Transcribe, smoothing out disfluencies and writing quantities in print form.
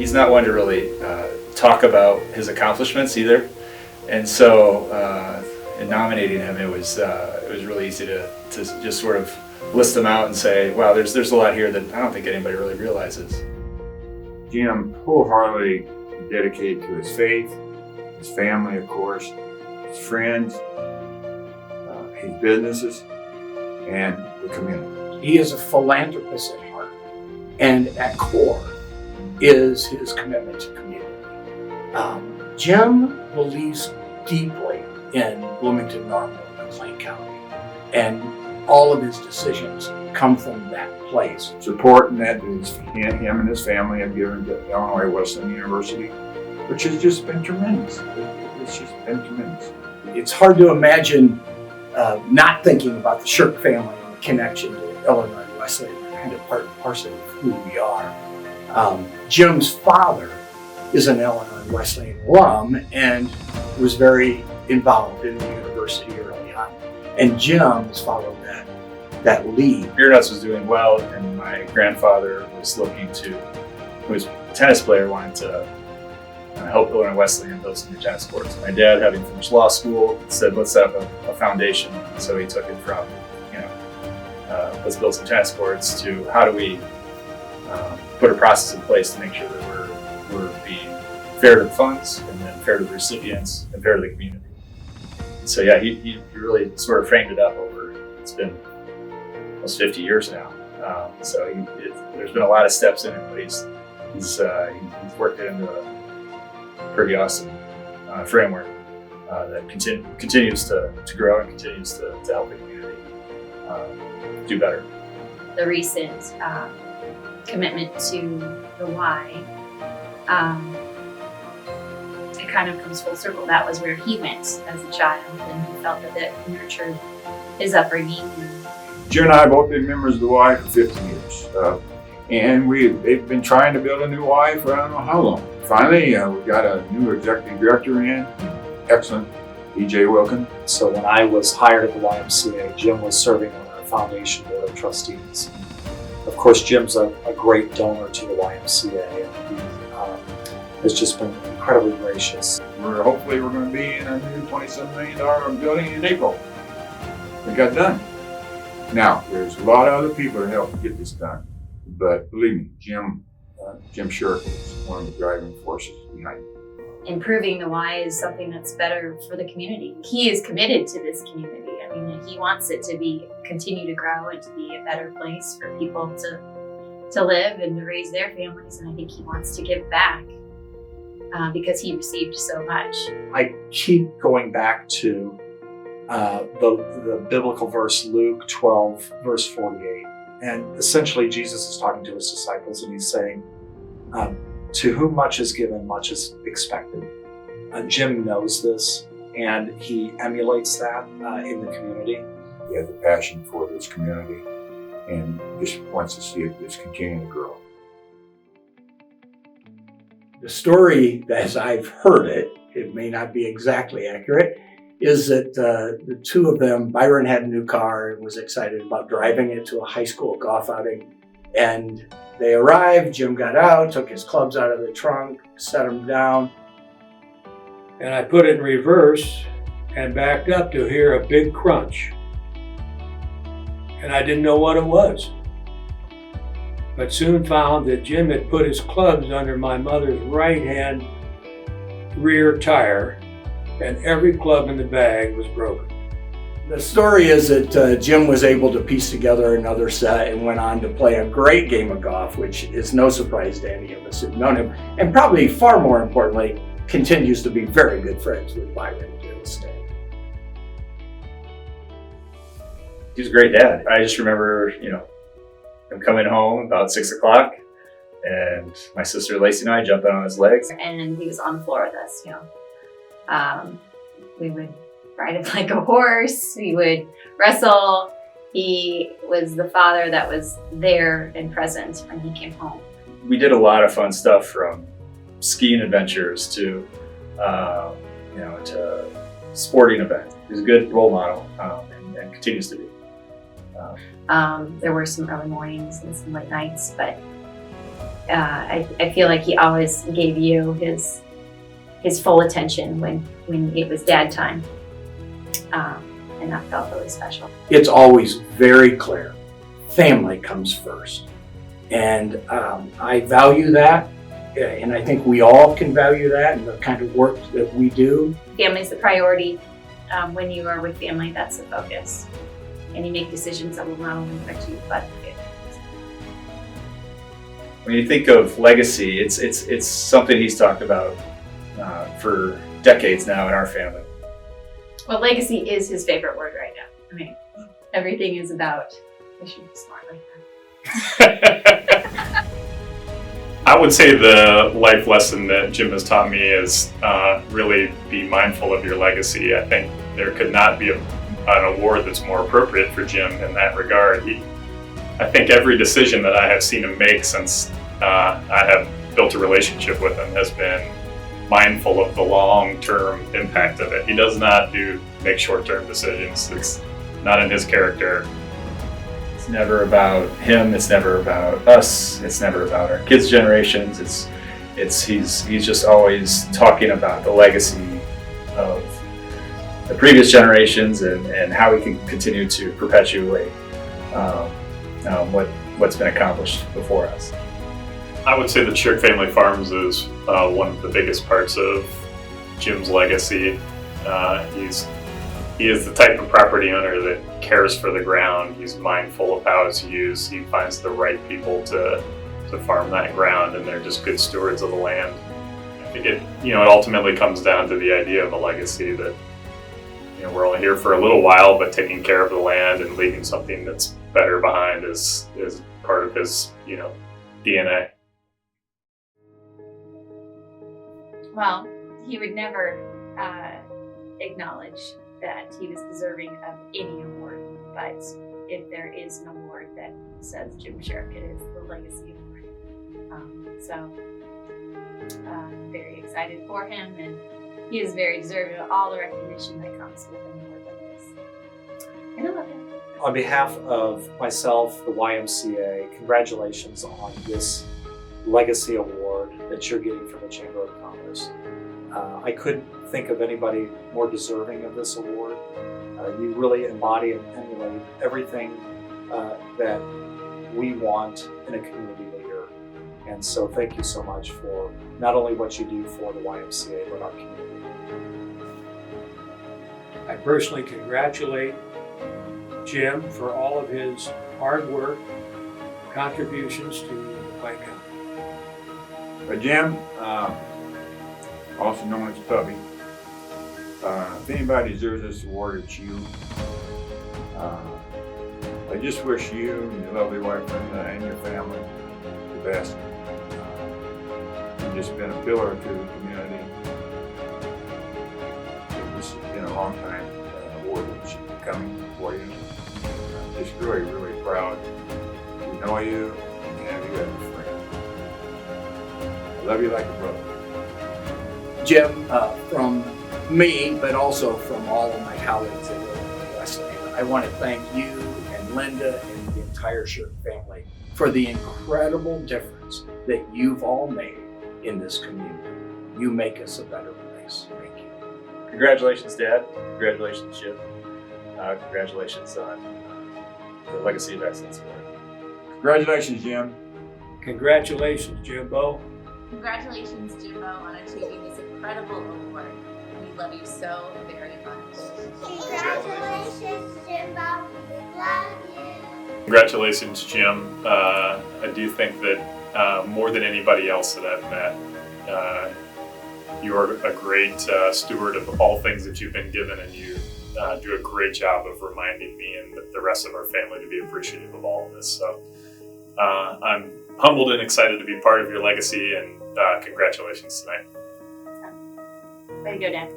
he's not one to really talk about his accomplishments either. And so in nominating him, it was really easy to just sort of list them out and say, wow, there's a lot here that I don't think anybody really realizes. Jim wholeheartedly dedicated to his faith, his family, of course, his friends, his businesses, and the community. He is a philanthropist at heart, and at core is his commitment to community. Jim believes deeply in Bloomington Normal and McLean County, and all of his decisions come from that place. Support that him and his family have given to Illinois Wesleyan University, which has just been tremendous. It's just been tremendous. It's hard to imagine not thinking about the Shirk family and the connection to Illinois Wesleyan. They're kind of part and parcel of who we are. Jim's father is an Illinois Wesleyan alum and was very involved in the university early on. And Jim has followed that lead. Beer Nuts was doing well, and my grandfather was looking to, who was a tennis player, wanted to help Illinois Wesleyan build some new tennis courts. My dad, having finished law school, said, let's set up a foundation. So he took it from, let's build some tennis courts to how do we put a process in place to make sure that we're being fair to the funds, and then fair to the recipients, and fair to the community. So yeah, he really sort of framed it up over, it's been almost 50 years now. There's been a lot of steps in it, but he's worked it into a pretty awesome framework that continues to grow and continues to help the community do better. The recent commitment to the why, it kind of comes full circle. That was where he went as a child, and he felt that it nurtured his upbringing. Jim and I have both been members of the Y for 50 years. And they've been trying to build a new Y for I don't know how long. Finally, we got a new executive director in, excellent, E.J. Wilkin. So when I was hired at the YMCA, Jim was serving on our foundation board of trustees. Of course, Jim's a great donor to the YMCA, and he has just been incredibly gracious. Hopefully we're going to be in a new $27 million building in April. It got done. Now, there's a lot of other people to help get this done, but believe me, Jim Shirk is one of the driving forces behind it. Improving the Y is something that's better for the community. He is committed to this community. I mean, he wants it to continue to grow and to be a better place for people to live and to raise their families, and I think he wants to give back because he received so much. I keep going back to the biblical verse, Luke 12, verse 48. And essentially, Jesus is talking to his disciples, and he's saying, to whom much is given, much is expected. Jim knows this, and he emulates that in the community. He has a passion for this community and just wants to see it just continue to grow. The story, as I've heard it, it may not be exactly accurate, is that the two of them, Byron had a new car and was excited about driving it to a high school golf outing. And they arrived, Jim got out, took his clubs out of the trunk, set them down. And I put it in reverse and backed up to hear a big crunch. And I didn't know what it was. But soon found that Jim had put his clubs under my mother's right-hand rear tire, and every club in the bag was broken. The story is that Jim was able to piece together another set and went on to play a great game of golf, which is no surprise to any of us who've known him, and probably far more importantly, continues to be very good friends with Byron to this day. He was a great dad. I just remember, him coming home about 6 o'clock, and my sister Lacey and I jumping on his legs. And he was on the floor with us, We would ride him like a horse. We would wrestle. He was the father that was there and present when he came home. We did a lot of fun stuff, from skiing adventures to, to sporting events. He was a good role model and continues to be. There were some early mornings and some late nights, but I feel like he always gave you his full attention when it was dad time, and that felt really special. It's always very clear. Family comes first. And I value that, and I think we all can value that and the kind of work that we do. Family's the priority. When you are with family, that's the focus. And you make decisions that will not only affect you, but the family. When you think of legacy, it's something he's talked about for decades now in our family. Well, legacy is his favorite word right now. I mean, everything is about, I should be smart like that. I would say the life lesson that Jim has taught me is really be mindful of your legacy. I think there could not be an award that's more appropriate for Jim in that regard. I think every decision that I have seen him make since I have built a relationship with him has been mindful of the long-term impact of it. He does not make short-term decisions. It's not in his character. It's never about him. It's never about us. It's never about our kids' generations. He's just always talking about the legacy of the previous generations and how we can continue to perpetuate what's been accomplished before us. I would say that Shirk Family Farms is one of the biggest parts of Jim's legacy. He is the type of property owner that cares for the ground. He's mindful of how it's used. He finds the right people to farm that ground, and they're just good stewards of the land. I think it ultimately comes down to the idea of a legacy that we're only here for a little while, but taking care of the land and leaving something that's better behind is part of his DNA. Well, he would never acknowledge that he was deserving of any award, but if there is an award that says Jim Shirk, it is the Legacy Award. Very excited for him, and he is very deserving of all the recognition that comes with an award like this. And I love him. On behalf of myself, the YMCA, congratulations on this Legacy Award that you're getting from the Chamber of Commerce. I couldn't think of anybody more deserving of this award. You really embody and emulate everything that we want in a community leader. And so thank you so much for not only what you do for the YMCA, but our community. I personally congratulate Jim for all of his hard work, contributions to the Pike County. But Jim, also known as Puppy, if anybody deserves this award, it's you. I just wish you and your lovely wife and your family the best. You've just been a pillar to the community. This has been a long time award that should be coming for you. I'm just really, really proud to know you and have you as a friend. I love you like a brother. Jim, from me, but also from all of my colleagues at Illinois Wesleyan, I want to thank you and Linda and the entire Shirk family for the incredible difference that you've all made in this community. You make us a better place. Thank you. Congratulations, Dad. Congratulations, Jim. Congratulations on the Legacy of Excellence Award. Congratulations, Jim. Congratulations, Jimbo. Congratulations, Jimbo, on achieving this incredible award. We love you so very much. Congratulations, Jimbo. We love you. Congratulations, Jim. I do think that more than anybody else that I've met, you're a great steward of all things that you've been given, and you do a great job of reminding me and the rest of our family to be appreciative of all of this. So I'm humbled and excited to be part of your legacy, and congratulations tonight. Way to go, Dad.